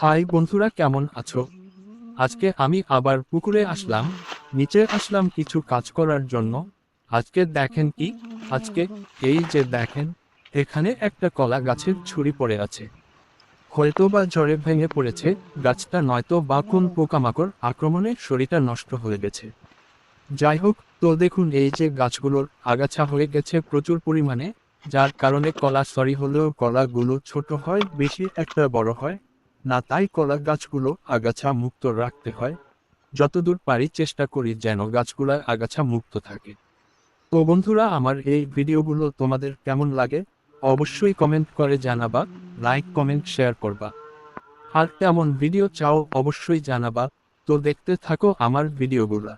High বন্ধুরা, কেমন আছো? আজকে আমি আবার পুকুরে আসলাম। নিচে আসলাম কিছু কাজ করার জন্য। আজকে দেখেন কি, আজকে এই যে দেখেন, এখানে একটা কলা গাছের ছুরি পড়ে আছে। হয়তো বা ঝড়ে ভেঙে পড়েছে গাছটা, নয়তো বা কোন পোকামাকড় আক্রমণে শরীরটা নষ্ট হয়ে গেছে। যাই হোক, তো দেখুন এই যে গাছগুলোর আগাছা হয়ে গেছে প্রচুর পরিমাণে, যার কারণে কলা সরি হলেও কলাগুলো ছোট হয়, বেশি একটা বড় হয় না। তাই কলা গাছগুলো আগাছা মুক্ত রাখতে হয়। যতদূর পারি চেষ্টা করি যেন গাছগুলো আগাছা মুক্ত থাকে। তো বন্ধুরা, আমার এই ভিডিওগুলো তোমাদের কেমন লাগে অবশ্যই কমেন্ট করে জানাবা, লাইক কমেন্ট শেয়ার করবা। আর কেমন ভিডিও চাও অবশ্যই জানাবা। তো দেখতে থাকো আমার ভিডিওগুলা।